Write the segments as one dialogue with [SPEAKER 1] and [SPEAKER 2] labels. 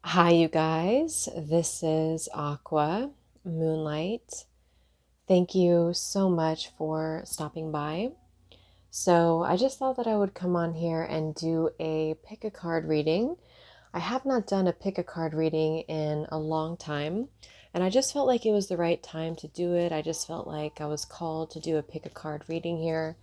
[SPEAKER 1] Hi, you guys. This is Aqua, Moonlight. Thank you so much for stopping by. So, I just thought that I would come on here and do a pick a card reading. I have not done a pick a card reading in a long time, and I just felt like it was the right time to do it. I just felt like I was called to do a pick a card reading here.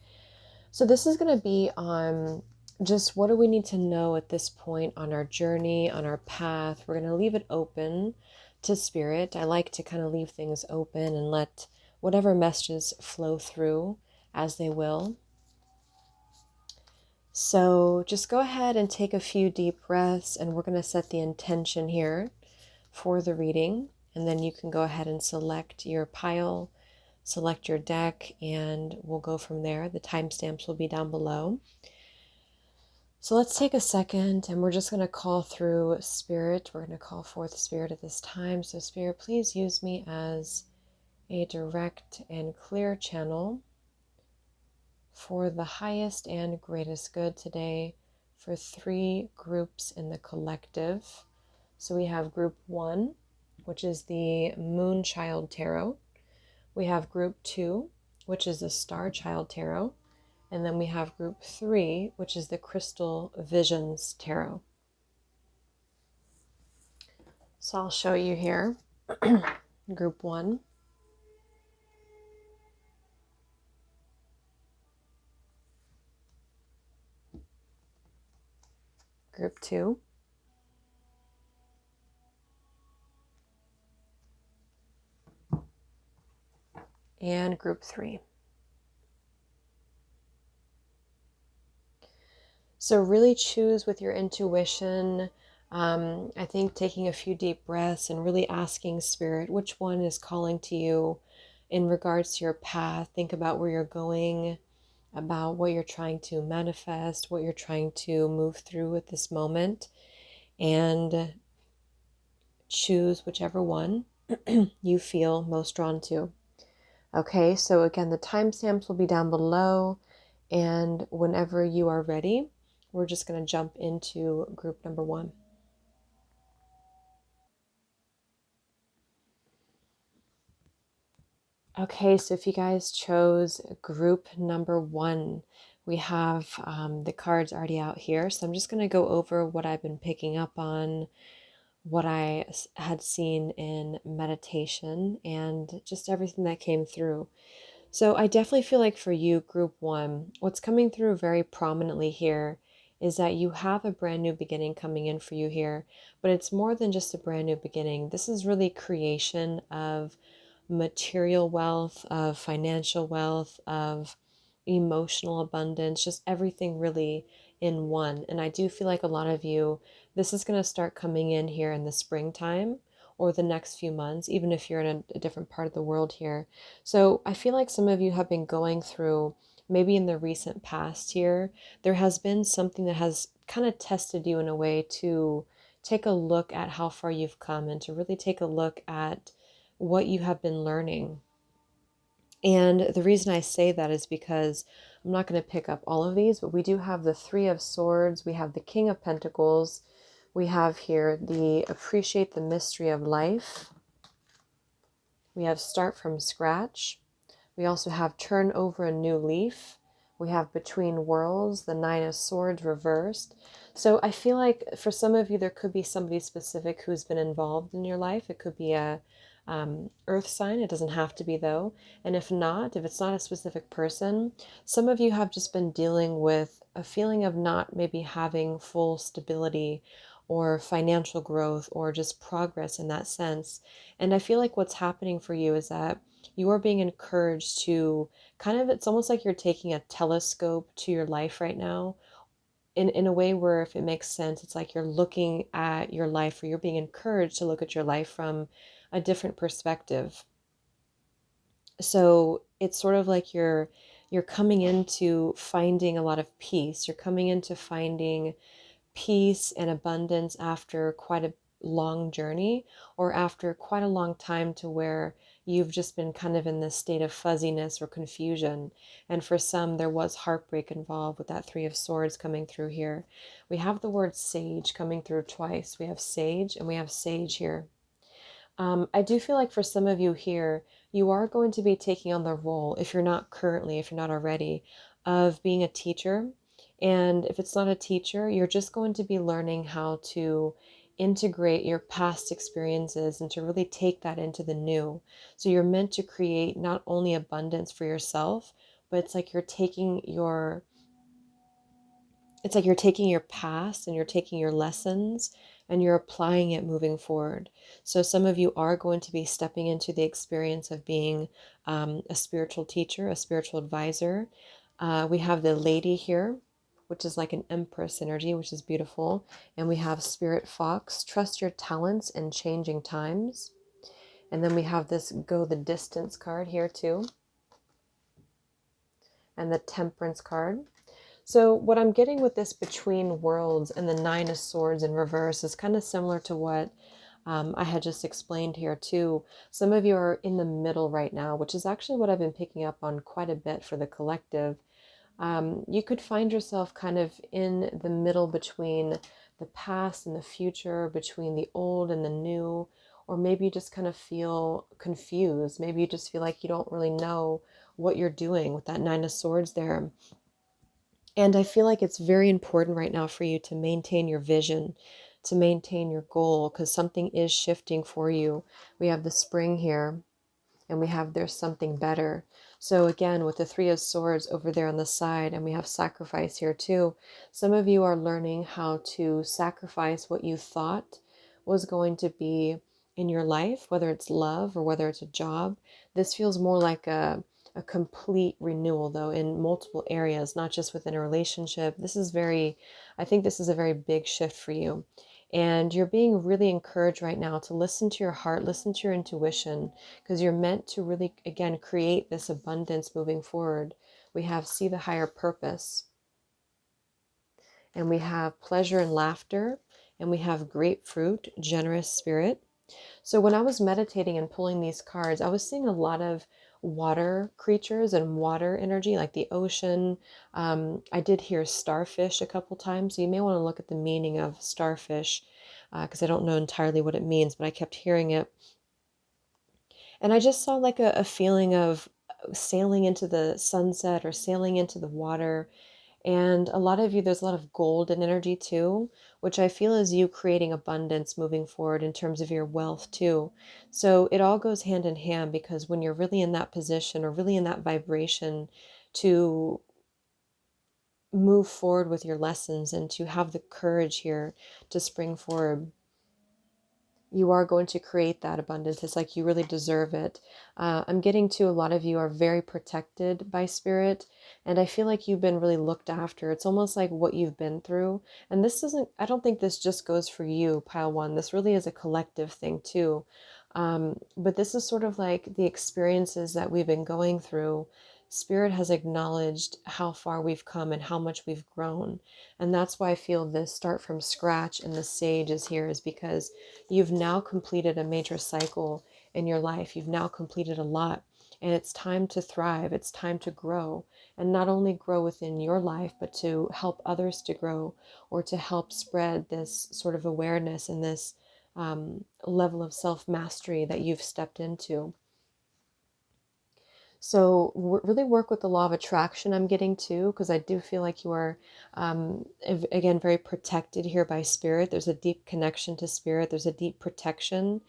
[SPEAKER 1] So, this is going to be on just what do we need to know at this point on our journey, on our path. We're going to leave it open to spirit. I like to kind of leave things open and let whatever messages flow through as they will. So, just go ahead and take a few deep breaths, and we're going to set the intention here for the reading. And then you can go ahead and select your pile, select your deck, and we'll go from there. The timestamps will be down below. So let's take a second and we're just going to call through spirit. We're going to call forth spirit at this time. So, spirit, please use me as a direct and clear channel for the highest and greatest good today for three groups in the collective. So, we have group one, which is the Moonchild Tarot. We have group two, which is the Starchild Tarot. And then we have group three, which is the Crystal Visions Tarot. So I'll show you here. Group one. Group two. And group three. So really choose with your intuition. I think taking a few deep breaths and really asking spirit which one is calling to you in regards to your path. Think about where you're going, about what you're trying to manifest, what you're trying to move through at this moment, and choose whichever one you feel most drawn to. Okay, so again, the timestamps will be down below, and whenever you are ready, we're just going to jump into group number one. Okay, so if you guys chose group number one, we have the cards already out here. So I'm just going to go over what I've been picking up on, what I had seen in meditation, and just everything that came through. So I definitely feel like for you, group one, what's coming through very prominently here is that you have a brand new beginning coming in for you here, but it's more than just a brand new beginning. This is really creation of material wealth, of financial wealth, of emotional abundance, just everything really in one. And I do feel like a lot of you, this is going to start coming in here in the springtime or the next few months, even if you're in a different part of the world here. So I feel like some of you have been going through, maybe in the recent past here, there has been something that has kind of tested you in a way to take a look at how far you've come and to really take a look at what you have been learning. And the reason I say that is because I'm not going to pick up all of these, but we do have the Three of Swords, we have the King of Pentacles, we have here the Appreciate the Mystery of Life, we have Start from Scratch, we also have Turn Over a New Leaf, we have Between Worlds, the Nine of Swords reversed. So I feel like for some of you, there could be somebody specific who's been involved in your life. It could be a earth sign. It doesn't have to be though. And if not, if it's not a specific person, some of you have just been dealing with a feeling of not maybe having full stability or financial growth or just progress in that sense. And I feel like what's happening for you is that you are being encouraged to kind of, it's almost like you're taking a telescope to your life right now in a way where, if it makes sense, it's like you're looking at your life, or you're being encouraged to look at your life from a different perspective. So it's sort of like you're coming into finding a lot of peace. You're coming into finding peace and abundance after quite a long journey, or after quite a long time, to where you've just been kind of in this state of fuzziness or confusion. And for some, there was heartbreak involved with that Three of Swords coming through here. We have the word sage coming through twice. We have sage and we have sage here. I do feel like for some of you here, you are going to be taking on the role, if you're not currently, if you're not already, of being a teacher. And if it's not a teacher, you're just going to be learning how to integrate your past experiences and to really take that into the new. So you're meant to create not only abundance for yourself, but it's like you're taking your past and you're taking your lessons and you're applying it moving forward. So some of you are going to be stepping into the experience of being a spiritual teacher, a spiritual advisor. We have the lady here, which is like an empress energy, which is beautiful. And we have spirit fox, trust your talents in changing times. And then we have this go the distance card here too. And the temperance card. So what I'm getting with this between worlds and the Nine of Swords in reverse is kind of similar to what I had just explained here too. Some of you are in the middle right now, which is actually what I've been picking up on quite a bit for the collective. You could find yourself kind of in the middle between the past and the future, between the old and the new, or maybe you just kind of feel confused. Maybe you just feel like you don't really know what you're doing with that Nine of Swords there. And I feel like it's very important right now for you to maintain your vision, to maintain your goal, because something is shifting for you. We have the spring here, and we have there's something better. So again, with the Three of Swords over there on the side, and we have sacrifice here too. Some of you are learning how to sacrifice what you thought was going to be in your life, whether it's love or whether it's a job. This feels more like a complete renewal though in multiple areas, not just within a relationship. I think this is a very big shift for you. And you're being really encouraged right now to listen to your heart, listen to your intuition, because you're meant to really, again, create this abundance moving forward. We have see the higher purpose, and we have pleasure and laughter, and we have grapefruit, generous spirit. So when I was meditating and pulling these cards, I was seeing a lot of water creatures and water energy, like the ocean. I did hear starfish a couple times, so you may want to look at the meaning of starfish, because I don't know entirely what it means, but I kept hearing it. And I just saw like a feeling of sailing into the sunset or sailing into the water. And a lot of you, there's a lot of golden energy too, which I feel is you creating abundance moving forward in terms of your wealth too. So it all goes hand in hand, because when you're really in that position or really in that vibration to move forward with your lessons and to have the courage here to spring forward, you are going to create that abundance. It's like you really deserve it. I'm getting to a lot of you are very protected by spirit, and I feel like you've been really looked after. It's almost like what you've been through. And this doesn't, I don't think this just goes for you, pile one. This really is a collective thing too. But this is sort of like the experiences that we've been going through. Spirit has acknowledged how far we've come and how much we've grown. And that's why I feel this start from scratch and the sage is here, is because you've now completed a major cycle in your life. You've now completed a lot, and it's time to thrive. It's time to grow, and not only grow within your life, but to help others to grow, or to help spread this sort of awareness and this level of self-mastery that you've stepped into. So really work with the law of attraction, I'm getting to, because I do feel like you are, again, very protected here by spirit. There's a deep connection to spirit. There's a deep protection.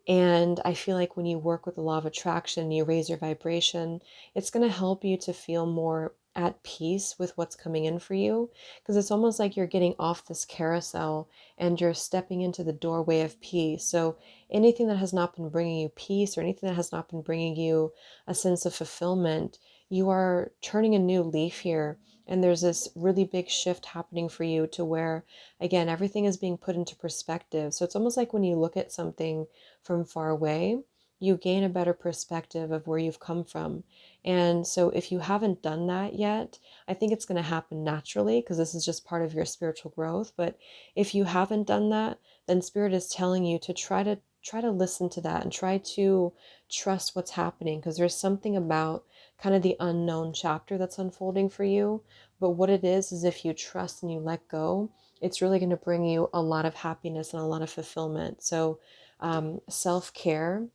[SPEAKER 1] And I feel like when you work with the law of attraction, you raise your vibration, it's going to help you to feel more at peace with what's coming in for you. Because it's almost like you're getting off this carousel and you're stepping into the doorway of peace. So anything that has not been bringing you peace, or anything that has not been bringing you a sense of fulfillment, you are turning a new leaf here. And there's this really big shift happening for you to where, again, everything is being put into perspective. So it's almost like when you look at something from far away, you gain a better perspective of where you've come from. And so if you haven't done that yet, I think it's going to happen naturally, because this is just part of your spiritual growth. But if you haven't done that, then Spirit is telling you to try to try to listen to that and try to trust what's happening, because there's something about kind of the unknown chapter that's unfolding for you. But what it is if you trust and you let go, it's really going to bring you a lot of happiness and a lot of fulfillment. So self-care,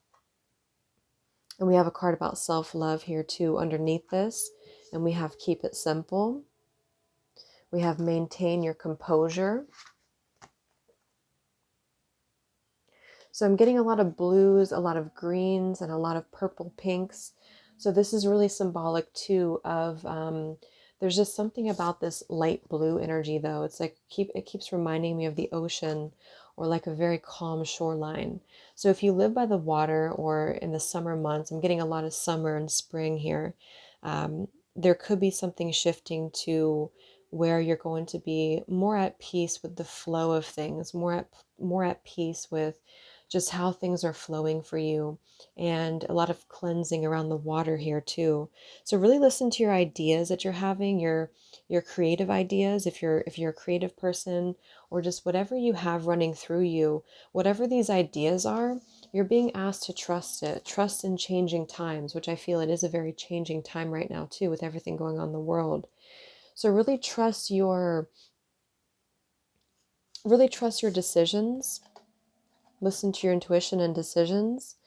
[SPEAKER 1] and we have a card about self-love here too underneath this, and we have keep it simple, we have maintain your composure. So I'm getting a lot of blues, a lot of greens, and a lot of purple pinks. So this is really symbolic too of, there's just something about this light blue energy though. It's like, it keeps reminding me of the ocean, or like a very calm shoreline. So if you live by the water or in the summer months, I'm getting a lot of summer and spring here. There could be something shifting to where you're going to be more at peace with the flow of things, more at peace with just how things are flowing for you, and a lot of cleansing around the water here too. So really listen to your ideas that you're having, your creative ideas, if you're a creative person, or just whatever you have running through you, whatever these ideas are, you're being asked to trust it. Trust in changing times, which I feel it is a very changing time right now too, with everything going on in the world. So really trust your decisions. Listen to your intuition and decisions.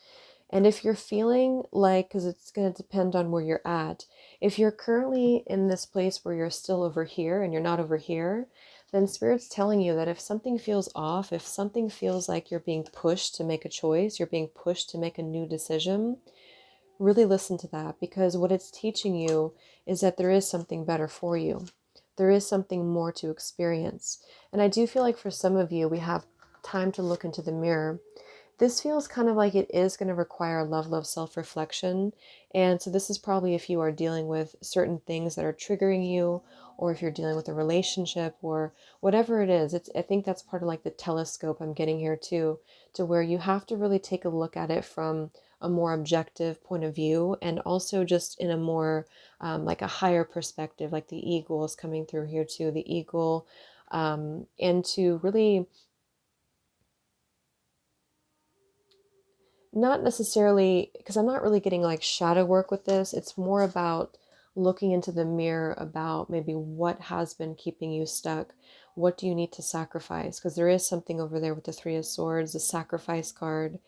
[SPEAKER 1] And if you're feeling like, because it's going to depend on where you're at, if you're currently in this place where you're still over here and you're not over here, then Spirit's telling you that if something feels off, if something feels like you're being pushed to make a choice, you're being pushed to make a new decision, really listen to that, because what it's teaching you is that there is something better for you. There is something more to experience. And I do feel like for some of you, we have time to look into the mirror. This feels kind of like it is going to require a level of self-reflection. And so this is probably if you are dealing with certain things that are triggering you, or if you're dealing with a relationship or whatever it is. I think that's part of like the telescope I'm getting here too, to where you have to really take a look at it from a more objective point of view, and also just in a more like a higher perspective, like the eagle is coming through here too, the eagle, and to really not necessarily, because I'm not really getting like shadow work with this. It's more about looking into the mirror about maybe what has been keeping you stuck. What do you need to sacrifice? Because there is something over there with the Three of Swords, the sacrifice card,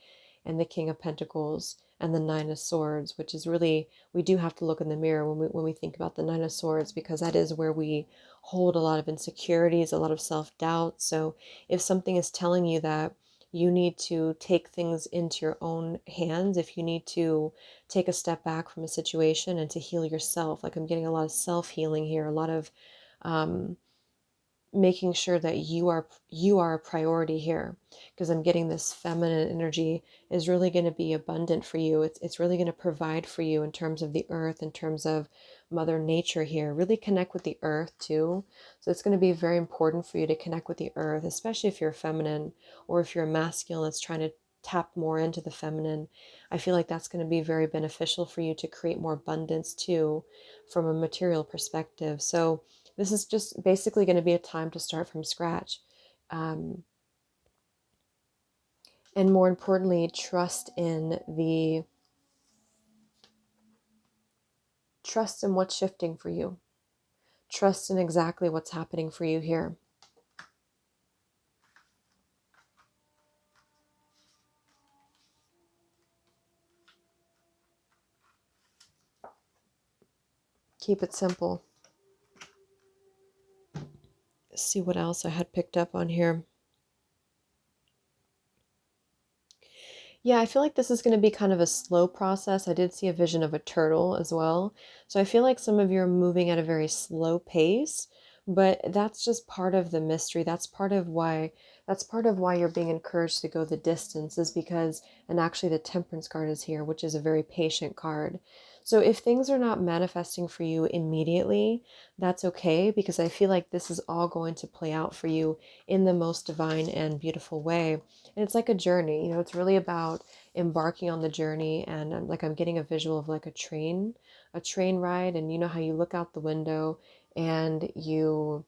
[SPEAKER 1] and the King of Pentacles, and the Nine of Swords, which is really, we do have to look in the mirror when we think about the Nine of Swords, because that is where we hold a lot of insecurities, a lot of self-doubt. So if something is telling you that you need to take things into your own hands, if you need to take a step back from a situation and to heal yourself, like I'm getting a lot of self-healing here, a lot of making sure that you are a priority here, because I'm getting this feminine energy is really going to be abundant for you. It's really going to provide for you in terms of the earth, in terms of mother nature here. Really connect with the earth too. So it's going to be very important for you to connect with the earth, especially if you're feminine, or if you're a masculine that's trying to tap more into the feminine. I feel like that's going to be very beneficial for you to create more abundance too, from a material perspective. So this is just basically going to be a time to start from scratch. Um, and more importantly, trust in what's shifting for you. Trust in exactly what's happening for you here. Keep it simple. Let's see what else I had picked up on here. Yeah, I feel like this is going to be kind of a slow process. I did see a vision of a turtle as well. So I feel like some of you are moving at a very slow pace, but that's just part of the mystery. That's part of why you're being encouraged to go the distance, is because, and actually the Temperance card is here, which is a very patient card. So if things are not manifesting for you immediately, that's okay, because I feel like this is all going to play out for you in the most divine and beautiful way. And it's like a journey, it's really about embarking on the journey. And like I'm getting a visual of like a train ride, and you know how you look out the window and you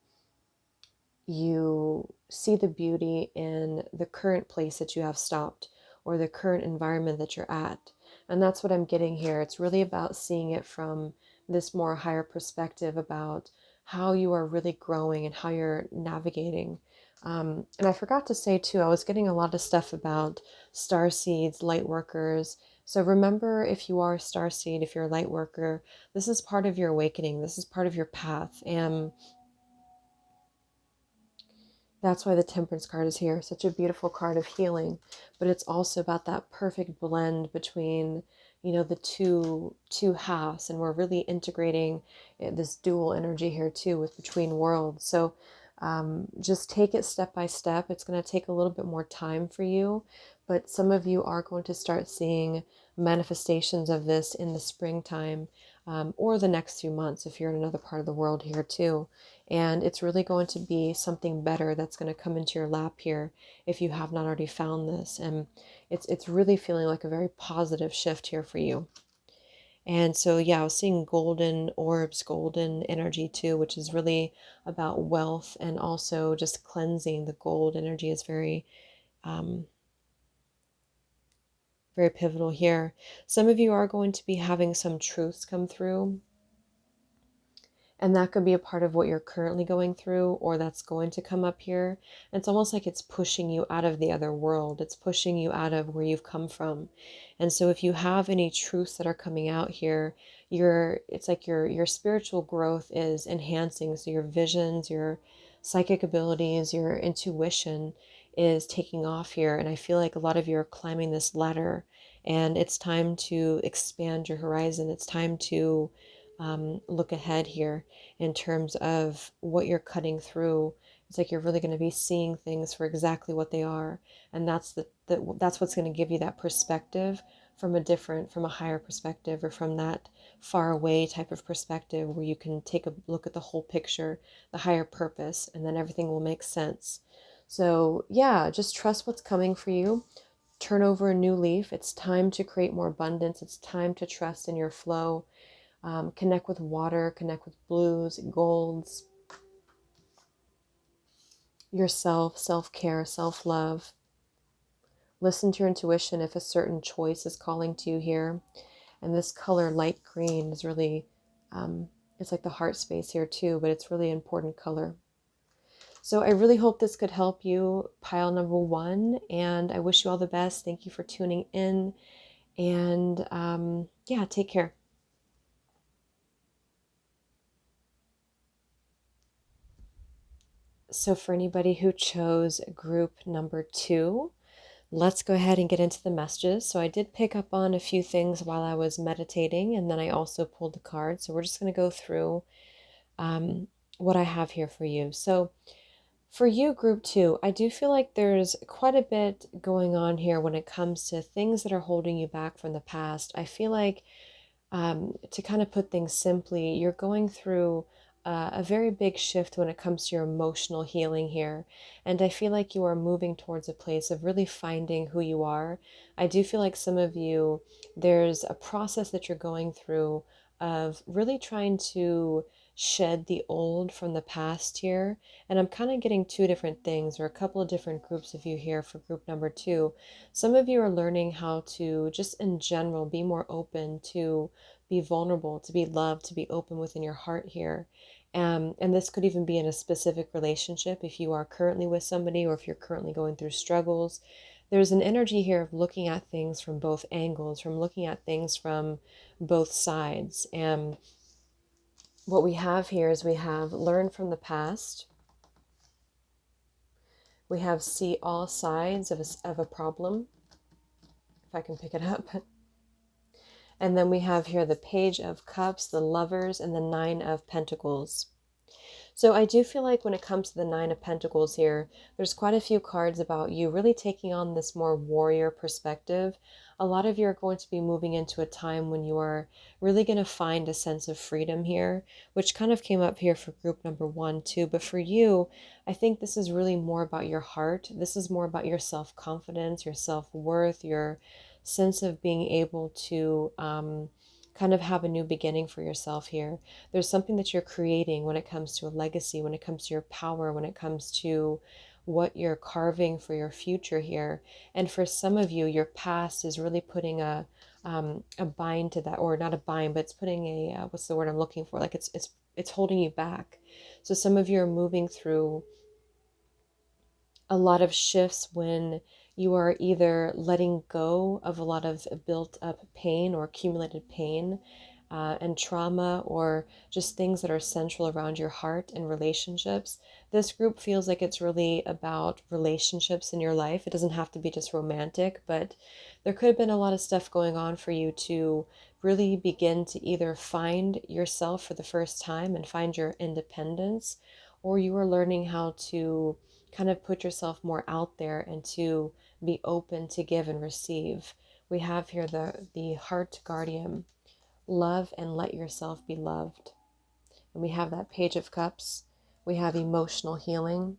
[SPEAKER 1] see the beauty in the current place that you have stopped, or the current environment that you're at. And that's what I'm getting here. It's really about seeing it from this more higher perspective about how you are really growing and how you're navigating. And I forgot to say too, I was getting a lot of stuff about star seeds, light workers. So remember, if you are a star seed, if you're a light worker, this is part of your awakening. This is part of your path. And that's why the Temperance card is here. Such a beautiful card of healing, but it's also about that perfect blend between, the two halves, and we're really integrating this dual energy here too with between worlds. So just take it step by step. It's going to take a little bit more time for you, but some of you are going to start seeing manifestations of this in the springtime, or the next few months if you're in another part of the world here too. And it's really going to be something better that's going to come into your lap here if you have not already found this. And it's really feeling like a very positive shift here for you. And so, yeah, I was seeing golden orbs, golden energy too, which is really about wealth and also just cleansing. The gold energy is um, very pivotal here. Some of you are going to be having some truths come through. And that could be a part of what you're currently going through, or that's going to come up here. It's almost like it's pushing you out of the other world. It's pushing you out of where you've come from. And so if you have any truths that are coming out here, it's like your spiritual growth is enhancing. So your visions, your psychic abilities, your intuition is taking off here. And I feel like a lot of you are climbing this ladder, and it's time to expand your horizon. It's time to look ahead here in terms of what you're cutting through. It's like you're really going to be seeing things for exactly what they are, and that's what's going to give you that perspective from a higher perspective, or from that far away type of perspective where you can take a look at the whole picture, the higher purpose, and then everything will make sense. So yeah, just trust what's coming for you. Turn over a new leaf. It's time to create more abundance. It's time to trust in your flow. Connect with water, connect with blues, golds, yourself, self-care, self-love. Listen to your intuition if a certain choice is calling to you here. And this color, light green, is really, it's like the heart space here too, but it's really an important color. So I really hope this could help you, pile number one, and I wish you all the best. Thank you for tuning in, and yeah, take care. So for anybody who chose group number 2, let's go ahead and get into the messages. So I did pick up on a few things while I was meditating, and then I also pulled the card. So we're just going to go through what I have here for you. So for you, group 2, I do feel like there's quite a bit going on here when it comes to things that are holding you back from the past. I feel like, to kind of put things simply, you're going through a very big shift when it comes to your emotional healing here. And I feel like you are moving towards a place of really finding who you are. I do feel like some of you, there's a process that you're going through of really trying to shed the old from the past here. And I'm kind of getting two different things, or a couple of different groups of you here for group number 2. Some of you are learning how to just in general be more open, to be vulnerable, to be loved, to be open within your heart here. And this could even be in a specific relationship if you are currently with somebody, or if you're currently going through struggles. There's an energy here of looking at things from both angles, from looking at things from both sides. And what we have here is we have learn from the past. We have see all sides of a problem, if I can pick it up. And then we have here the Page of Cups, the Lovers, and the Nine of Pentacles. So I do feel like when it comes to the Nine of Pentacles here, there's quite a few cards about you really taking on this more warrior perspective. A lot of you are going to be moving into a time when you are really going to find a sense of freedom here, which kind of came up here for group number 1 too. But for you, I think this is really more about your heart. This is more about your self-confidence, your self-worth, your sense of being able to kind of have a new beginning for yourself here. There's something that you're creating when it comes to a legacy, when it comes to your power, when it comes to what you're carving for your future here. And for some of you, your past is really putting a bind to that, or not a bind, but it's putting a what's the word I'm looking for? Like it's holding you back. So some of you are moving through a lot of shifts when you are either letting go of a lot of built up pain or accumulated pain, and trauma, or just things that are central around your heart and relationships. This group feels like it's really about relationships in your life. It doesn't have to be just romantic, but there could have been a lot of stuff going on for you to really begin to either find yourself for the first time and find your independence, or you are learning how to kind of put yourself more out there and to be open to give and receive. We have here the heart guardian. Love and let yourself be loved. And we have that Page of Cups. We have emotional healing.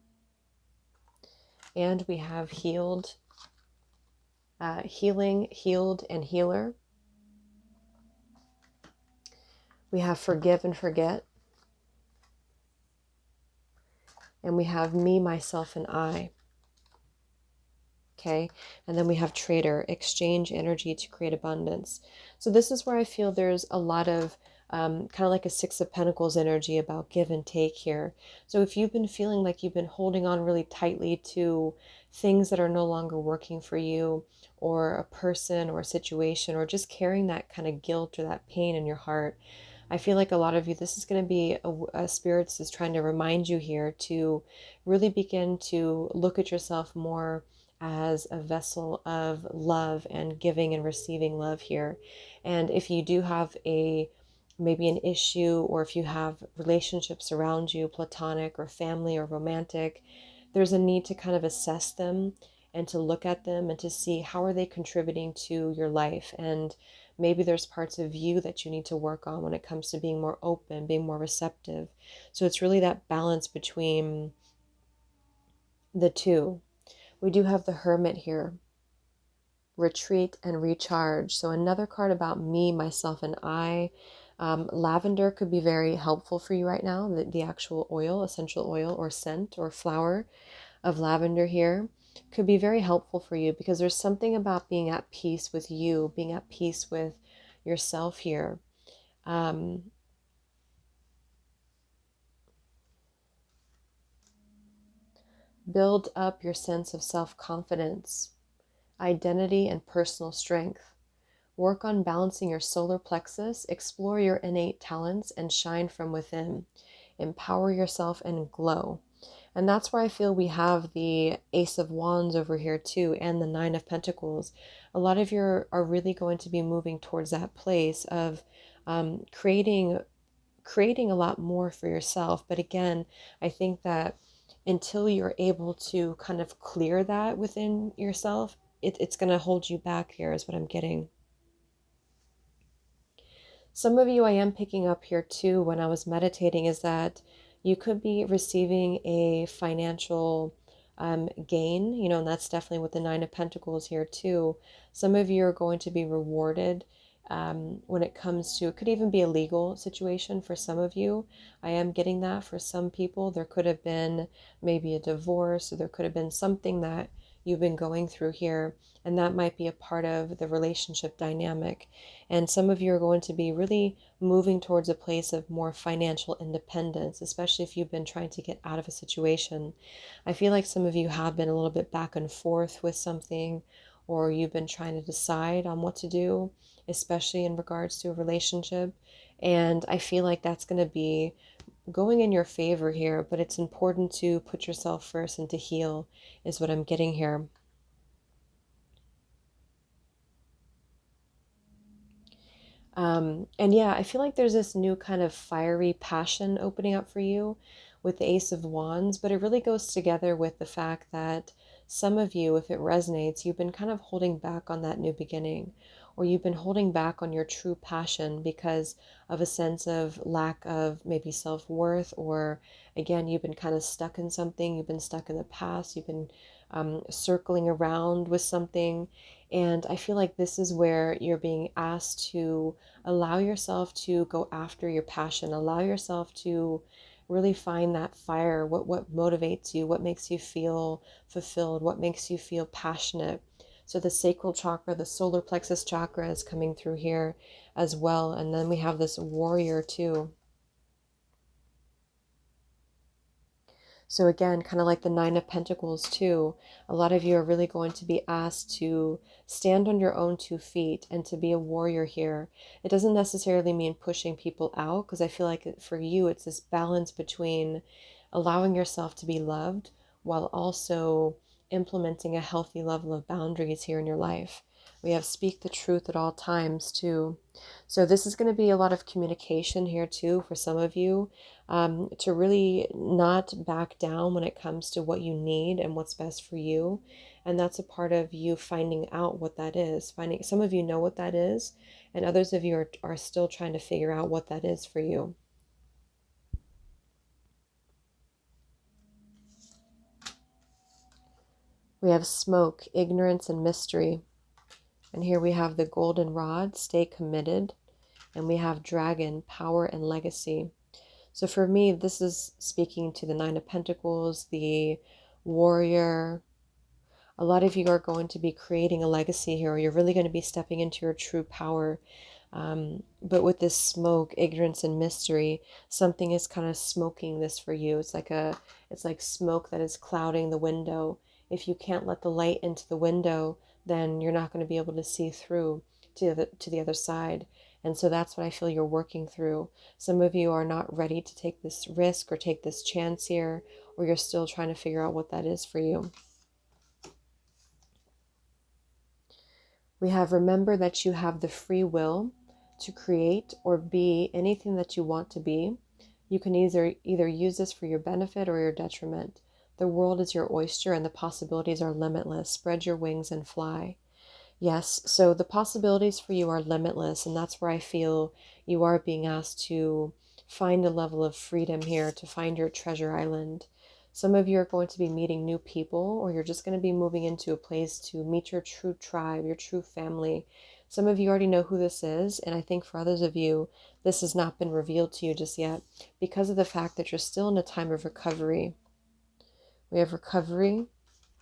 [SPEAKER 1] And we have healing, healed, and healer. We have forgive and forget. And we have me, myself, and I. Okay, and then we have trader, exchange energy to create abundance. So this is where I feel there's a lot of kind of like a Six of Pentacles energy about give and take here. So if you've been feeling like you've been holding on really tightly to things that are no longer working for you, or a person or a situation, or just carrying that kind of guilt or that pain in your heart, I feel like a lot of you, this is going to be a spirits is trying to remind you here to really begin to look at yourself more as a vessel of love and giving and receiving love here. And if you do have maybe an issue, or if you have relationships around you, platonic or family or romantic, there's a need to kind of assess them and to look at them and to see how are they contributing to your life. And maybe there's parts of you that you need to work on when it comes to being more open, being more receptive. So it's really that balance between the two. We do have the Hermit here. Retreat and recharge. So another card about me, myself, and I. Lavender could be very helpful for you right now. The actual oil, essential oil or scent or flower of lavender here could be very helpful for you, because there's something about being at peace with you, being at peace with yourself here. Build up your sense of self-confidence, identity, and personal strength. Work on balancing your solar plexus, explore your innate talents, and shine from within. Empower yourself and glow. And that's where I feel we have the Ace of Wands over here too, and the Nine of Pentacles. A lot of you are really going to be moving towards that place of creating a lot more for yourself. But again, I think that until you're able to kind of clear that within yourself, it's going to hold you back here, is what I'm getting. Some of you I am picking up here too when I was meditating is that you could be receiving a financial gain, and that's definitely with the Nine of Pentacles here too. Some of you are going to be rewarded when it comes to, it could even be a legal situation for some of you. I am getting that for some people. There could have been maybe a divorce, or there could have been something that you've been going through here, and that might be a part of the relationship dynamic. And some of you are going to be really moving towards a place of more financial independence, especially if you've been trying to get out of a situation. I feel like some of you have been a little bit back and forth with something, or you've been trying to decide on what to do, especially in regards to a relationship. And I feel like that's going to be going in your favor here, but it's important to put yourself first and to heal, is what I'm getting here. And yeah, I feel like there's this new kind of fiery passion opening up for you with the Ace of Wands, but it really goes together with the fact that some of you, if it resonates, you've been kind of holding back on that new beginning, or you've been holding back on your true passion because of a sense of lack of maybe self-worth, or again, you've been kind of stuck in something, you've been stuck in the past, you've been circling around with something. And I feel like this is where you're being asked to allow yourself to go after your passion, allow yourself to really find that fire. What motivates you? What makes you feel fulfilled? What makes you feel passionate? So the sacral chakra, the solar plexus chakra is coming through here as well. And then we have this warrior too. So again, kind of like the Nine of Pentacles too, a lot of you are really going to be asked to stand on your own 2 feet and to be a warrior here. It doesn't necessarily mean pushing people out, because I feel like for you, it's this balance between allowing yourself to be loved while also implementing a healthy level of boundaries here in your life. We have speak the truth at all times too. So this is going to be a lot of communication here too for some of you, to really not back down when it comes to what you need and what's best for you. And that's a part of you finding out what that is. Finding, some of you know what that is, and others of you are still trying to figure out what that is for you. We have smoke, ignorance, and mystery. And here we have the golden rod, stay committed. And we have dragon, power and legacy. So for me, this is speaking to the Nine of Pentacles, the warrior. A lot of you are going to be creating a legacy here, or you're really going to be stepping into your true power. But with this smoke, ignorance, and mystery, something is kind of smoking this for you. It's like smoke that is clouding the window. If you can't let the light into the window, then you're not going to be able to see through to the other side. And so that's what I feel you're working through. Some of you are not ready to take this risk or take this chance here, or you're still trying to figure out what that is for you. We have remember that you have the free will to create or be anything that you want to be. You can either use this for your benefit or your detriment. The world is your oyster and the possibilities are limitless. Spread your wings and fly. Yes, so the possibilities for you are limitless, and that's where I feel you are being asked to find a level of freedom here, to find your treasure island. Some of you are going to be meeting new people, or you're just going to be moving into a place to meet your true tribe, your true family. Some of you already know who this is, and I think for others of you, this has not been revealed to you just yet because of the fact that you're still in a time of recovery. We have recovery,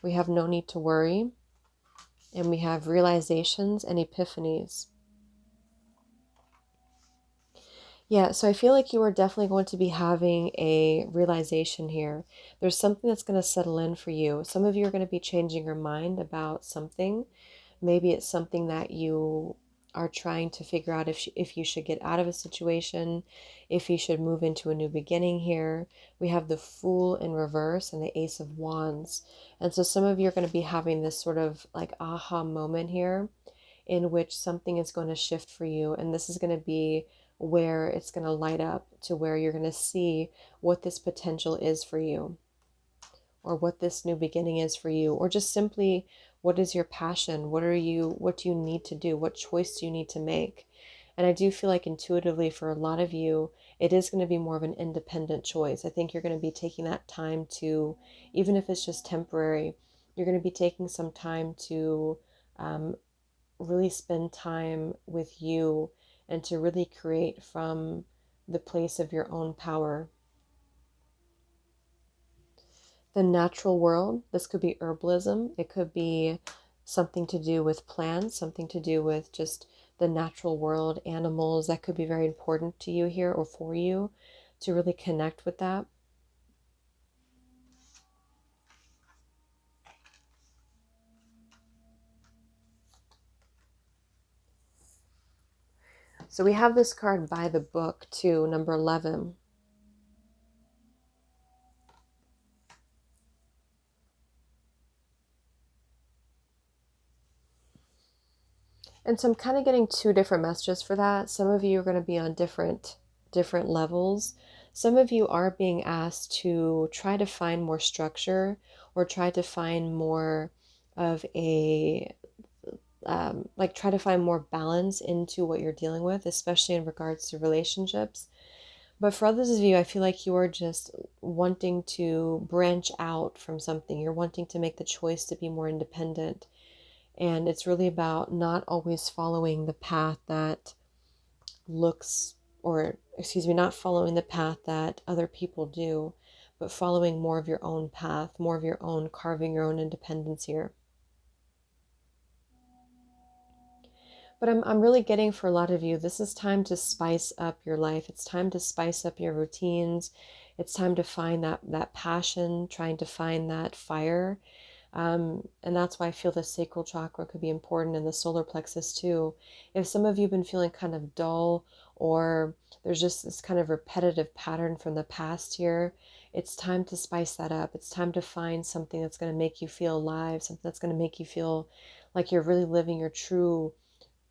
[SPEAKER 1] we have no need to worry, and we have realizations and epiphanies. Yeah, so I feel like you are definitely going to be having a realization here. There's something that's going to settle in for you. Some of you are going to be changing your mind about something. Maybe it's something that you are trying to figure out if you should get out of a situation, if you should move into a new beginning here. We have the Fool in reverse and the Ace of Wands. And so some of you are going to be having this sort of like aha moment here in which something is going to shift for you. And this is going to be where it's going to light up, to where you're going to see what this potential is for you, or what this new beginning is for you, or just simply what is your passion? What do you need to do? What choice do you need to make? And I do feel like intuitively for a lot of you, it is going to be more of an independent choice. I think you're going to be taking that time to, even if it's just temporary, you're going to be taking some time to really spend time with you and to really create from the place of your own power. The natural world, this could be herbalism, it could be something to do with plants, something to do with just the natural world, animals. That could be very important to you here, or for you to really connect with that. So we have this card by the book too, number 11. And so I'm kind of getting 2 different messages for that. Some of you are going to be on different levels. Some of you are being asked to try to find more structure, or try to find more of a like try to find more balance into what you're dealing with, especially in regards to relationships. But for others of you, I feel like you are just wanting to branch out from something. You're wanting to make the choice to be more independent. And it's really about not always following the path that looks or excuse me, not following the path that other people do, but following more of your own path, more of your own, carving your own independence here. But I'm really getting for a lot of you, this is time to spice up your life. It's time to spice up your routines. It's time to find that passion, trying to find that fire. And that's why I feel the sacral chakra could be important, and the solar plexus too. If some of you have been feeling kind of dull, or there's just this kind of repetitive pattern from the past here, it's time to spice that up. It's time to find something that's going to make you feel alive, something that's going to make you feel like you're really living your true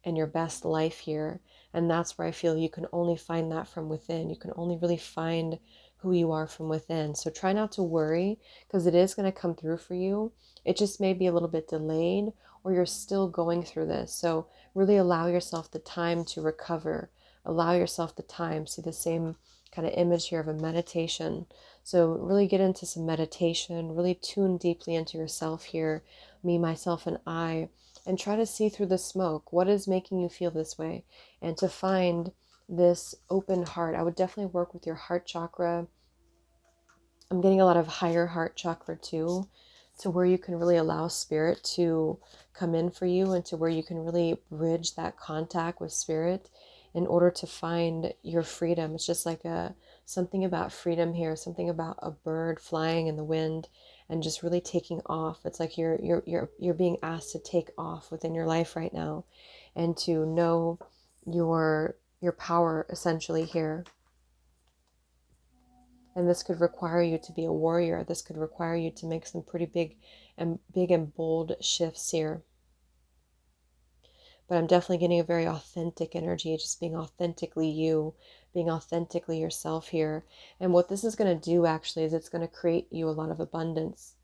[SPEAKER 1] and your best life here. And that's where I feel you can only find that from within. You can only really find who you are from within. So try not to worry, because it is going to come through for you. It just may be a little bit delayed, or you're still going through this. So really allow yourself the time to recover. Allow yourself the time. See the same kind of image here of a meditation. So really get into some meditation, really tune deeply into yourself here, me, myself, and I, and try to see through the smoke. What is making you feel this way? And to find this open heart. I would definitely work with your heart chakra. I'm getting a lot of higher heart chakra too, to where you can really allow spirit to come in for you, and to where you can really bridge that contact with spirit in order to find your freedom. It's just like something about freedom here, something about a bird flying in the wind and just really taking off. It's like you're being asked to take off within your life right now, and to know your power essentially here. And this could require you to be a warrior. This could require you to make some pretty big and bold shifts here. But I'm definitely getting a very authentic energy, just being authentically you, being authentically yourself here. And what this is going to do actually is it's going to create you a lot of abundance,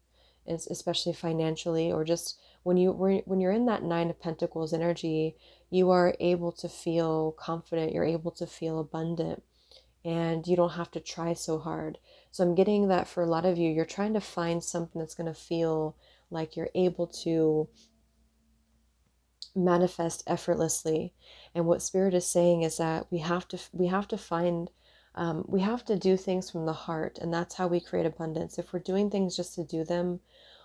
[SPEAKER 1] especially financially, or just when you're in that Nine of Pentacles energy, you are able to feel confident, you're able to feel abundant, and you don't have to try so hard. So I'm getting that for a lot of you, you're trying to find something that's going to feel like you're able to manifest effortlessly. And what spirit is saying is that we have to find we have to do things from the heart, and that's how we create abundance. If we're doing things just to do them,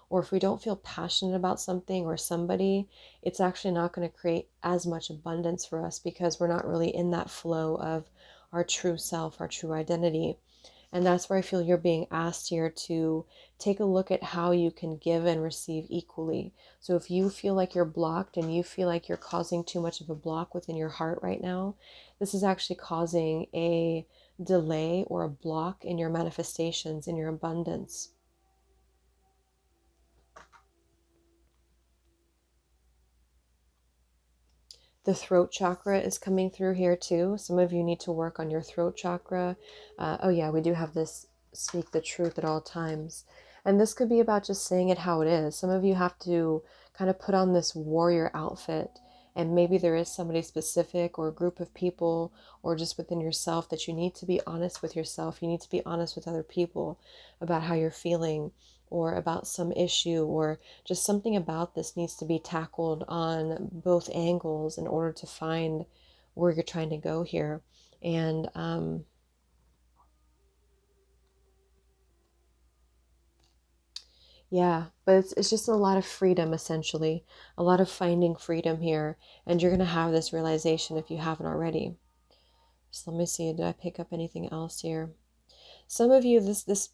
[SPEAKER 1] or if we don't feel passionate about something or somebody, it's actually not going to create as much abundance for us, because we're not really in that flow of our true self, our true identity. And that's where I feel you're being asked here to take a look at how you can give and receive equally. So if you feel like you're blocked, and you feel like you're causing too much of a block within your heart right now, this is actually causing a delay or a block in your manifestations, in your abundance. The throat chakra is coming through here too. Some of you need to work on your throat chakra. Oh yeah, we do have this speak the truth at all times. And this could be about just saying it how it is. Some of you have to kind of put on this warrior outfit, and maybe there is somebody specific or a group of people, or just within yourself, that you need to be honest with yourself. You need to be honest with other people about how you're feeling, or about some issue, or just something about this needs to be tackled on both angles in order to find where you're trying to go here. And yeah, but it's just a lot of freedom, essentially, a lot of finding freedom here. And you're going to have this realization if you haven't already. So let me see, did I pick up anything else here? Some of you, this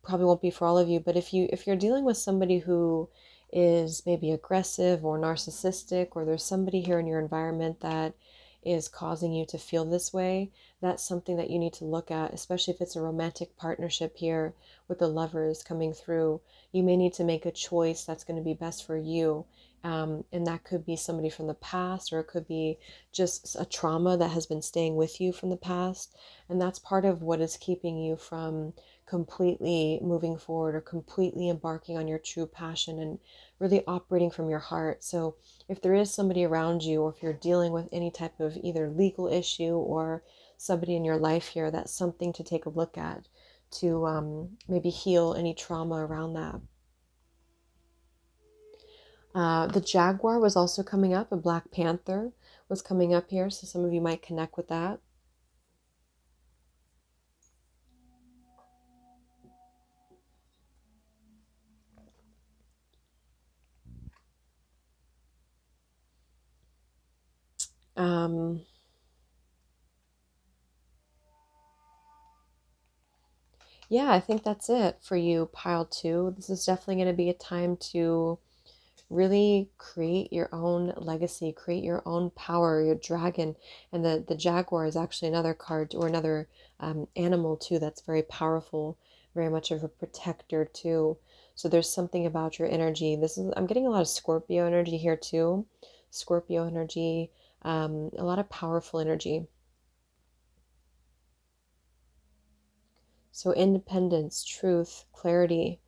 [SPEAKER 1] probably won't be for all of you, but if you're dealing with somebody who is maybe aggressive or narcissistic, or there's somebody here in your environment that is causing you to feel this way, that's something that you need to look at, especially if it's a romantic partnership here with the Lovers coming through. You may need to make a choice that's going to be best for you. And that could be somebody from the past, or it could be just a trauma that has been staying with you from the past. And that's part of what is keeping you from completely moving forward, or completely embarking on your true passion and really operating from your heart. So if there is somebody around you, or if you're dealing with any type of either legal issue or somebody in your life here, that's something to take a look at, to maybe heal any trauma around that. The jaguar was also coming up. A black panther was coming up here, so some of you might connect with that. Um, yeah, I think that's it for you, pile two. This is definitely going to be a time to really create your own legacy, create your own power, your dragon. And the jaguar is actually another card or another animal too that's very powerful, very much of a protector too. So there's something about your energy. This is, I'm getting a lot of Scorpio energy here too. Scorpio energy, a lot of powerful energy. So independence, truth, clarity,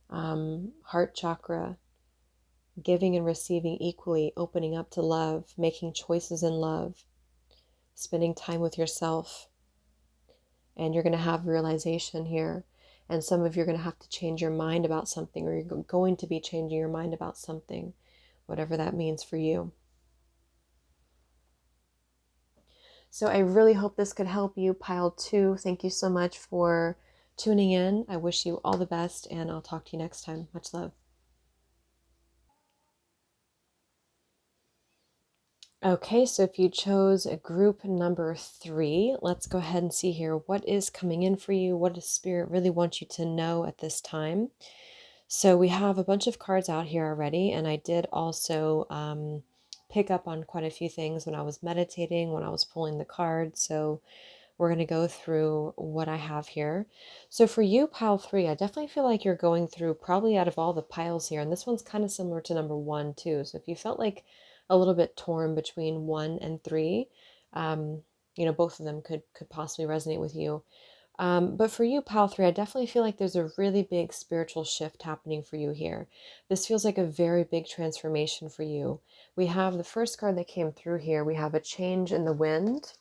[SPEAKER 1] heart chakra, giving and receiving equally, opening up to love, making choices in love, spending time with yourself. And you're going to have realization here. And some of you are going to have to change your mind about something, or you're going to be changing your mind about something, whatever that means for you. So I really hope this could help you, pile two. Thank you so much for tuning in. I wish you all the best, and I'll talk to you next time. Much love. Okay, so if you chose a group number 3, let's go ahead and see here what is coming in for you. What does Spirit really want you to know at this time? So we have a bunch of cards out here already, and I did also pick up on quite a few things when I was meditating, when I was pulling the cards. So we're going to go through what I have here. So for you, pile 3, I definitely feel like you're going through probably out of all the piles here, and this one's kind of similar to number 1 too. So if you felt like a little bit torn between 1 and 3, both of them could possibly resonate with you. But for you, pile 3, I definitely feel like there's a really big spiritual shift happening for you here. This feels like a very big transformation for you. We have the first card that came through here. We have a change in the wind.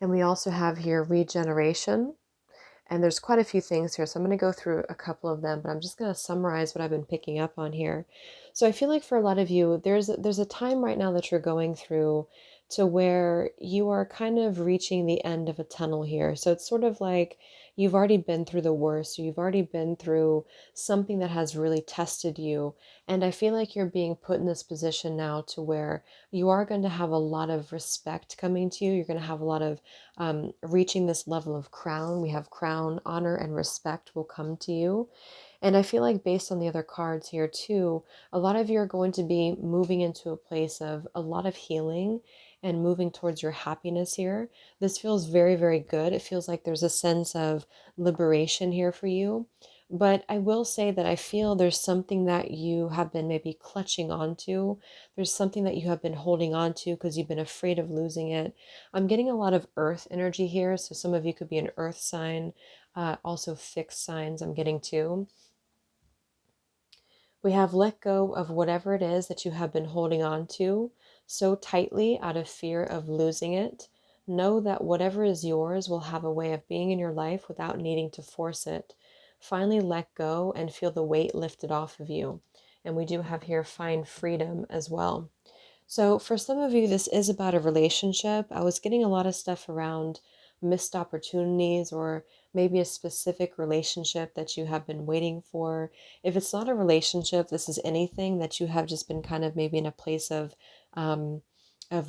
[SPEAKER 1] And we also have here regeneration. And there's quite a few things here. So I'm going to go through a couple of them, but I'm just going to summarize what I've been picking up on here. So I feel like for a lot of you, there's a time right now that you're going through to where you are kind of reaching the end of a tunnel here. So it's sort of like you've already been through the worst. You've already been through something that has really tested you. And I feel like you're being put in this position now to where you are going to have a lot of respect coming to you. You're going to have a lot of reaching this level of crown. We have crown, honor, and respect will come to you. And I feel like based on the other cards here too, a lot of you are going to be moving into a place of a lot of healing and moving towards your happiness here. This feels very, very good. It feels like there's a sense of liberation here for you. But I will say that I feel there's something that you have been maybe clutching onto. There's something that you have been holding on to because you've been afraid of losing it. I'm getting a lot of earth energy here. So some of you could be an earth sign, also fixed signs I'm getting too. We have let go of whatever it is that you have been holding on to so tightly out of fear of losing it. Know that whatever is yours will have a way of being in your life without needing to force it. Finally, let go and feel the weight lifted off of you. And we do have here find freedom as well. So for some of you, this is about a relationship. I was getting a lot of stuff around missed opportunities or maybe a specific relationship that you have been waiting for. If it's not a relationship, this is anything that you have just been kind of maybe in a place of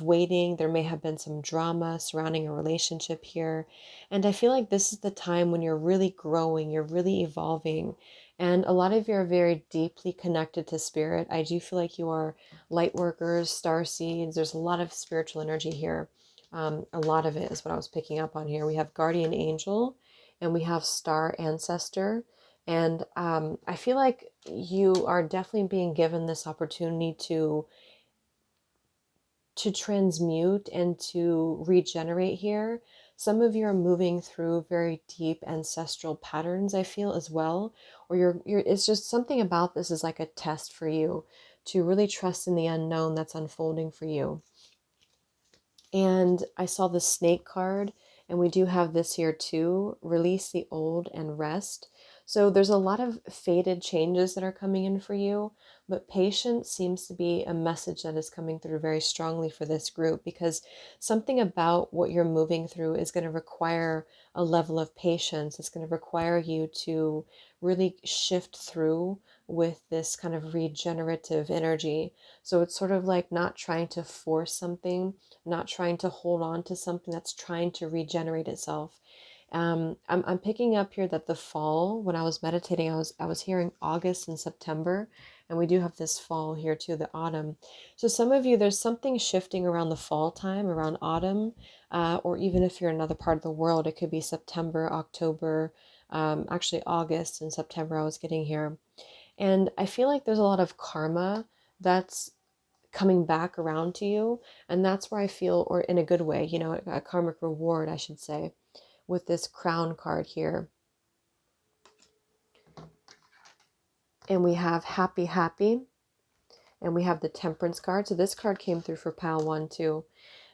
[SPEAKER 1] waiting. There may have been some drama surrounding a relationship here. And I feel like this is the time when you're really growing, you're really evolving. And a lot of you are very deeply connected to spirit. I do feel like you are light workers, star seeds. There's a lot of spiritual energy here. A lot of it is what I was picking up on here. We have guardian angel and we have star ancestor. And I feel like you are definitely being given this opportunity to transmute and to regenerate here. Some of you are moving through very deep ancestral patterns, I feel as well, or you're it's just something about this is like a test for you to really trust in the unknown that's unfolding for you. And I saw the snake card, and we do have this here too, release the old and rest. So there's a lot of fated changes that are coming in for you, but patience seems to be a message that is coming through very strongly for this group, because something about what you're moving through is going to require a level of patience. It's going to require you to really shift through with this kind of regenerative energy. So it's sort of like not trying to force something, not trying to hold on to something that's trying to regenerate itself. I'm picking up here that the fall, when I was meditating, I was hearing August and September, and we do have this fall here too, the autumn. So some of you, there's something shifting around the fall time, around autumn, or even if you're in another part of the world, it could be September, October, actually August and September I was getting here. And I feel like there's a lot of karma that's coming back around to you. And that's where I feel, or in a good way, you know, a karmic reward, I should say, with this crown card here. And we have happy, happy. And we have the temperance card. So this card came through for pile 1 too,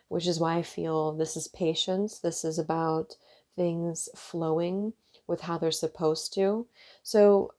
[SPEAKER 1] which is why I feel this is patience. This is about things flowing with how they're supposed to. So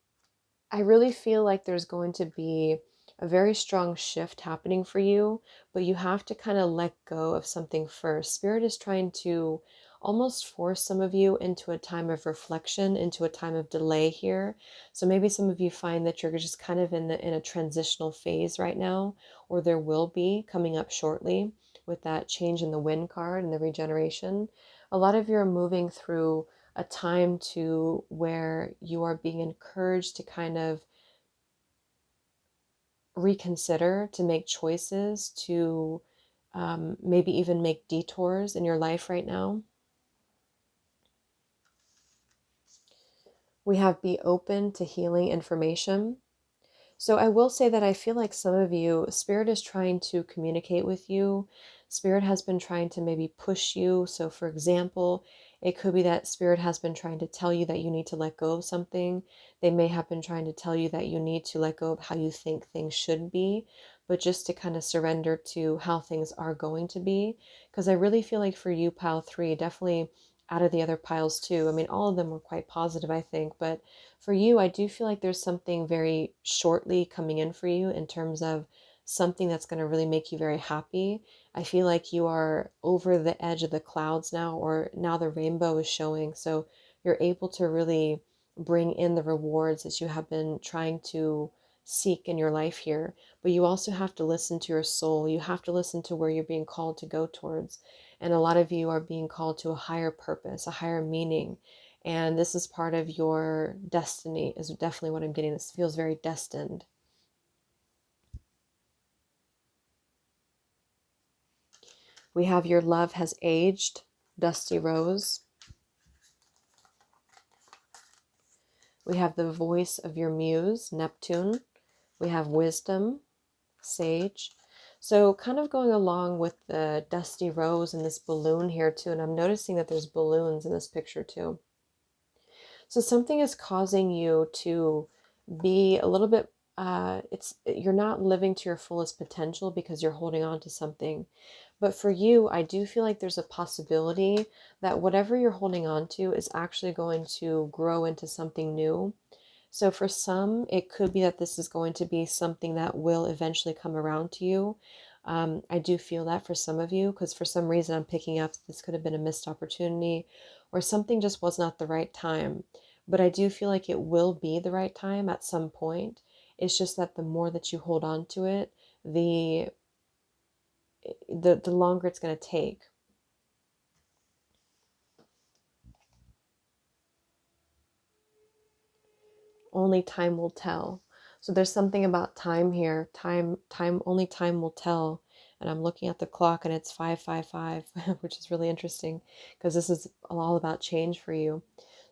[SPEAKER 1] I really feel like there's going to be a very strong shift happening for you, but you have to kind of let go of something first. Spirit is trying to almost force some of you into a time of reflection, into a time of delay here. So maybe some of you find that you're just kind of in a transitional phase right now, or there will be coming up shortly with that change in the wind card and the regeneration. A lot of you are moving through a time to where you are being encouraged to kind of reconsider, to make choices, to maybe even make detours in your life right now. We have be open to healing information. So I will say that I feel like some of you, Spirit is trying to communicate with you. Spirit has been trying to maybe push you. So for example, it could be that Spirit has been trying to tell you that you need to let go of something. They may have been trying to tell you that you need to let go of how you think things should be, but just to kind of surrender to how things are going to be. Because I really feel like for you, pile 3, definitely out of the other piles too. I mean, all of them were quite positive, I think, but for you, I do feel like there's something very shortly coming in for you in terms of something that's going to really make you very happy. I feel like you are over the edge of the clouds now, or now the rainbow is showing. So you're able to really bring in the rewards that you have been trying to seek in your life here. But you also have to listen to your soul. You have to listen to where you're being called to go towards. And a lot of you are being called to a higher purpose, a higher meaning. And this is part of your destiny, is definitely what I'm getting. This feels very destined. We have your love has aged, dusty rose. We have the voice of your muse, Neptune. We have wisdom, sage. So kind of going along with the dusty rose and this balloon here too. And I'm noticing that there's balloons in this picture too. So something is causing you to be a little bit, you're not living to your fullest potential because you're holding on to something. But for you, I do feel like there's a possibility that whatever you're holding on to is actually going to grow into something new. So for some, it could be that this is going to be something that will eventually come around to you. I do feel that for some of you, because for some reason I'm picking up this could have been a missed opportunity, or something just was not the right time. But I do feel like it will be the right time at some point. It's just that the more that you hold on to it, the longer it's going to take. Only time will tell. So there's something about time here. Only time will tell. And I'm looking at the clock and it's 5:55, which is really interesting because this is all about change for you.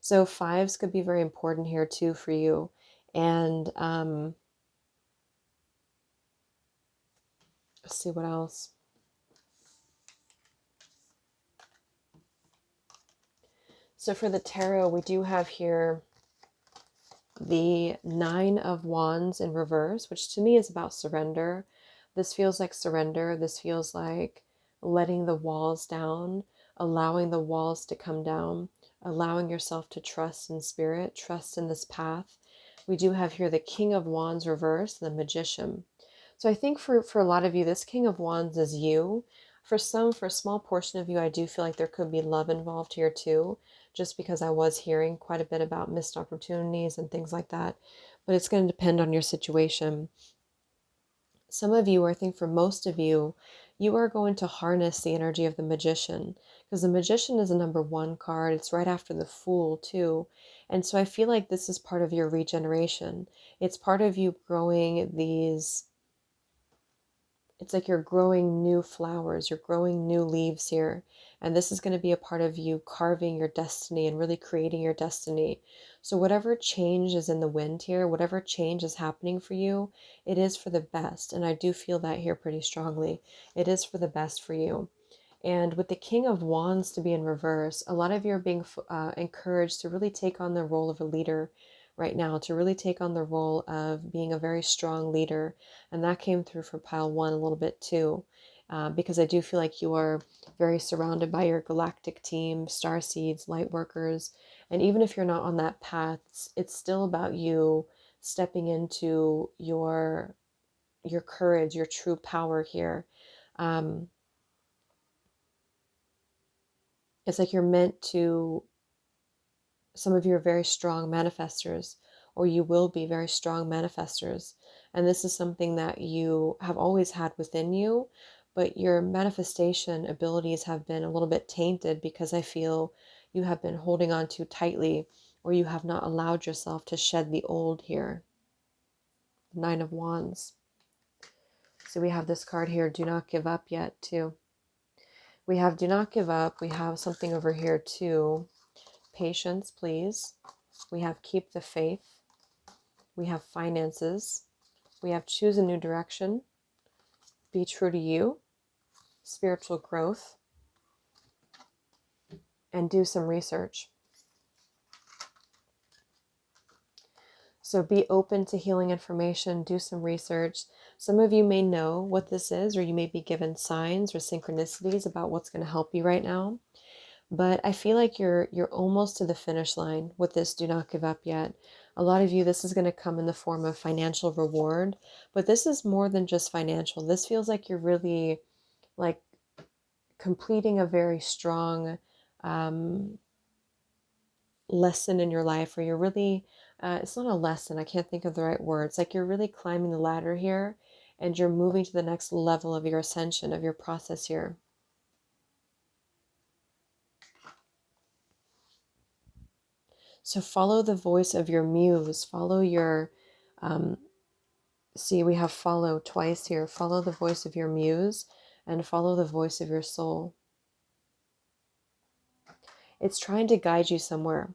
[SPEAKER 1] So fives could be very important here too for you. And let's see what else. So for the tarot, we do have here the 9 of Wands in reverse, which to me is about surrender. This feels like surrender. This feels like letting the walls down, allowing the walls to come down, allowing yourself to trust in spirit, trust in this path. We do have here the King of Wands reverse, the Magician. So I think for a lot of you, this King of Wands is you. For a small portion of you, I do feel like there could be love involved here too. just because I was hearing quite a bit about missed opportunities and things like that. But it's going to depend on your situation. Some of you, or I think for most of you, you are going to harness the energy of the Magician, because the Magician is a number 1 card. It's right after the Fool too. And so I feel like this is part of your regeneration. It's part of you growing these, it's like you're growing new flowers, you're growing new leaves here. And this is going to be a part of you carving your destiny and really creating your destiny. So whatever change is in the wind here, whatever change is happening for you, it is for the best. And I do feel that here pretty strongly. It is for the best for you. And with the King of Wands to be in reverse, a lot of you are being encouraged to really take on the role of a leader right now, to really take on the role of being a very strong leader. And that came through for pile 1 a little bit too, because I do feel like you are very surrounded by your galactic team, star seeds, light workers. And even if you're not on that path, it's still about you stepping into your courage, your true power here. It's like you're meant to, some of you are very strong manifestors, or you will be very strong manifestors. And this is something that you have always had within you, but your manifestation abilities have been a little bit tainted because I feel you have been holding on too tightly, or you have not allowed yourself to shed the old here. 9 of Wands. So we have this card here, do not give up yet too. We have do not give up. We have something over here too. Patience, please. We have keep the faith. We have finances. We have choose a new direction. Be true to you. Spiritual growth. And do some research. So be open to healing information. Do some research. Some of you may know what this is, or you may be given signs or synchronicities about what's going to help you right now. But I feel like you're almost to the finish line with this do not give up yet. A lot of you, this is going to come in the form of financial reward, but this is more than just financial. This feels like you're really like completing a very strong lesson in your life, or you're really, it's not a lesson, I can't think of the right word. It's like you're really climbing the ladder here and you're moving to the next level of your ascension, of your process here. So follow the voice of your muse, follow your, see, we have follow twice here. Follow the voice of your muse and follow the voice of your soul. It's trying to guide you somewhere.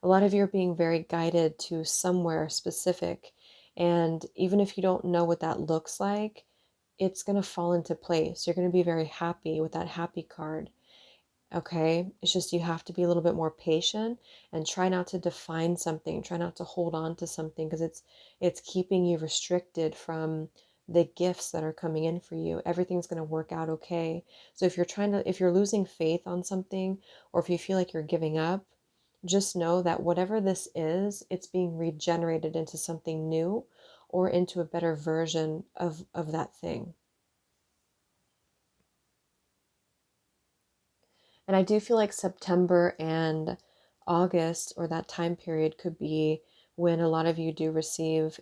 [SPEAKER 1] A lot of you are being very guided to somewhere specific. And even if you don't know what that looks like, it's going to fall into place. You're going to be very happy with that happy card. Okay, it's just you have to be a little bit more patient and try not to define something, try not to hold on to something, because it's keeping you restricted from the gifts that are coming in for you. Everything's going to work out okay. So if you're losing faith on something, or if you feel like you're giving up, just know that whatever this is, it's being regenerated into something new or into a better version of that thing. And I do feel like September and August, or that time period, could be when a lot of you do receive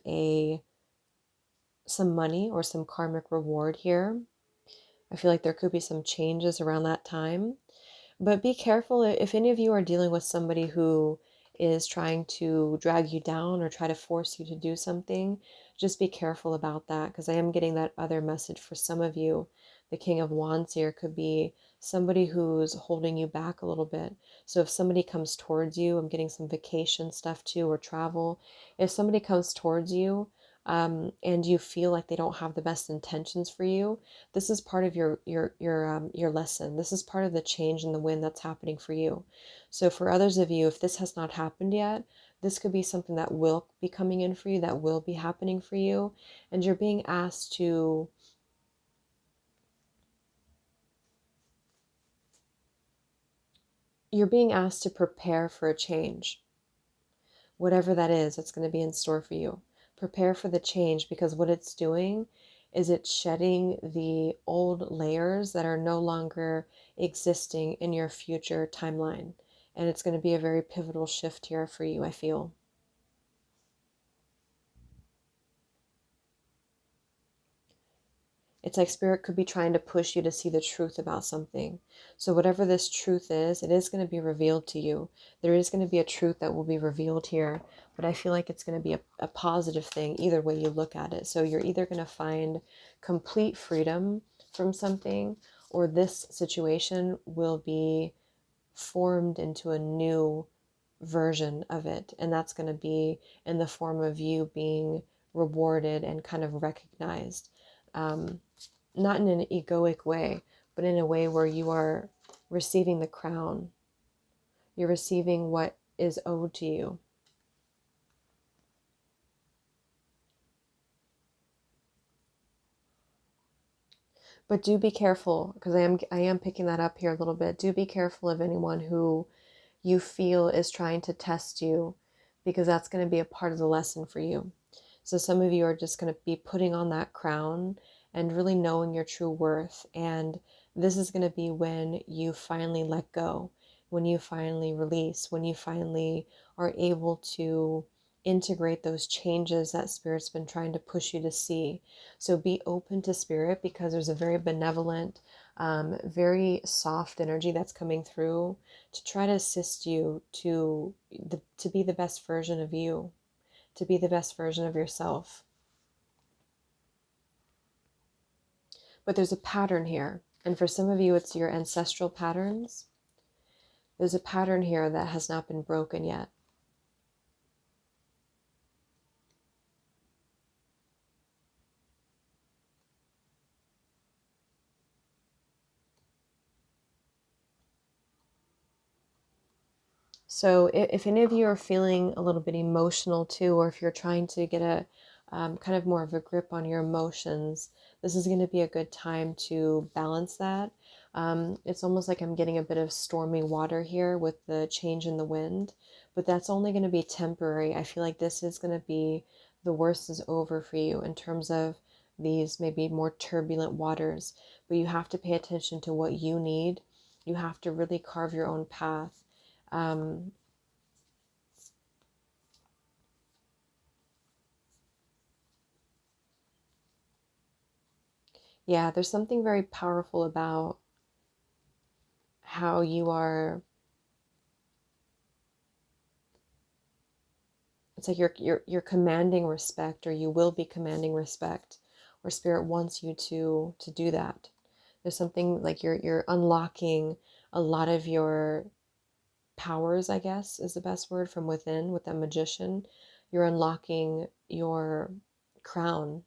[SPEAKER 1] some money or some karmic reward here. I feel like there could be some changes around that time. But be careful if any of you are dealing with somebody who is trying to drag you down or try to force you to do something. Just be careful about that, because I am getting that other message for some of you. The King of Wands here could be somebody who's holding you back a little bit. So if somebody comes towards you, I'm getting some vacation stuff too, or travel. If somebody comes towards you and you feel like they don't have the best intentions for you, this is part of your lesson. This is part of the change in the wind that's happening for you. So for others of you, if this has not happened yet, this could be something that will be coming in for you, that will be happening for you, and you're being asked to prepare for a change. Whatever that is, that's going to be in store for you. Prepare for the change, because what it's doing is it's shedding the old layers that are no longer existing in your future timeline. And it's going to be a very pivotal shift here for you, I feel. It's like Spirit could be trying to push you to see the truth about something. So whatever this truth is, it is going to be revealed to you. There is going to be a truth that will be revealed here, but I feel like it's going to be a positive thing either way you look at it. So you're either going to find complete freedom from something, or this situation will be formed into a new version of it. And that's going to be in the form of you being rewarded and kind of recognized. Not in an egoic way, but in a way where you are receiving the crown. You're receiving what is owed to you. But do be careful, because I am picking that up here a little bit. Do be careful of anyone who you feel is trying to test you, because that's going to be a part of the lesson for you. So some of you are just going to be putting on that crown and really knowing your true worth. And this is going to be when you finally let go, when you finally release, when you finally are able to integrate those changes that Spirit's been trying to push you to see. So be open to Spirit, because there's a very benevolent, very soft energy that's coming through to try to assist you to be the best version of you, to be the best version of yourself. But there's a pattern here. And for some of you, it's your ancestral patterns. There's a pattern here that has not been broken yet. So if any of you are feeling a little bit emotional too, or if you're trying to get a kind of more of a grip on your emotions, this is going to be a good time to balance that. It's almost like I'm getting a bit of stormy water here with the change in the wind, but that's only going to be temporary. I feel like this is going to be, the worst is over for you in terms of these maybe more turbulent waters, but you have to pay attention to what you need. You have to really carve your own path. Um, yeah, there's something very powerful about how you are. It's like you're commanding respect, or you will be commanding respect, or Spirit wants you to do that. There's something like you're unlocking a lot of your powers, I guess is the best word, from within with that magician. You're unlocking your crown,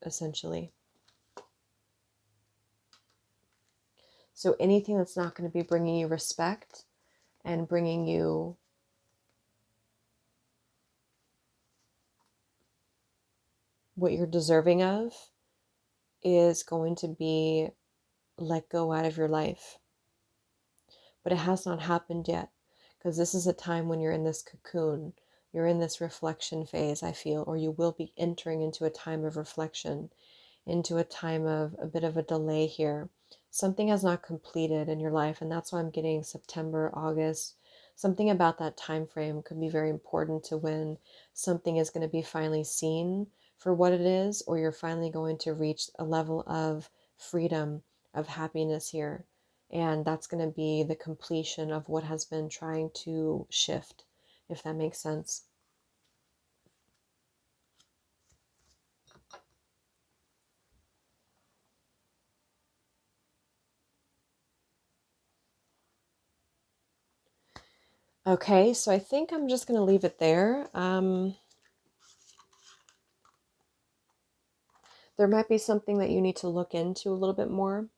[SPEAKER 1] essentially. So anything that's not going to be bringing you respect and bringing you what you're deserving of is going to be let go out of your life. But it has not happened yet, because this is a time when you're in this cocoon. You're in this reflection phase, I feel, or you will be entering into a time of reflection, into a time of a bit of a delay here. Something has not completed in your life, and that's why I'm getting September, August. Something about that time frame could be very important to when something is going to be finally seen for what it is, or you're finally going to reach a level of freedom, of happiness here. And that's going to be the completion of what has been trying to shift, if that makes sense. Okay, so I think I'm just going to leave it there. There might be something that you need to look into a little bit more,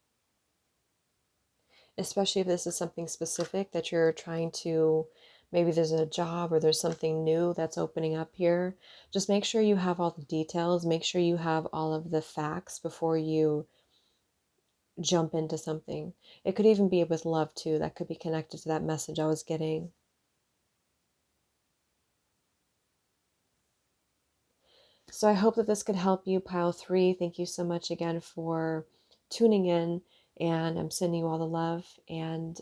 [SPEAKER 1] especially if this is something specific that you're trying to, maybe there's a job or there's something new that's opening up here. Just make sure you have all the details, make sure you have all of the facts before you jump into something. It could even be with love too, that could be connected to that message I was getting. So I hope that this could help you, pile 3. Thank you so much again for tuning in, and I'm sending you all the love, and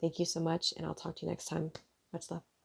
[SPEAKER 1] Thank you so much, and I'll talk to you next time. Much love.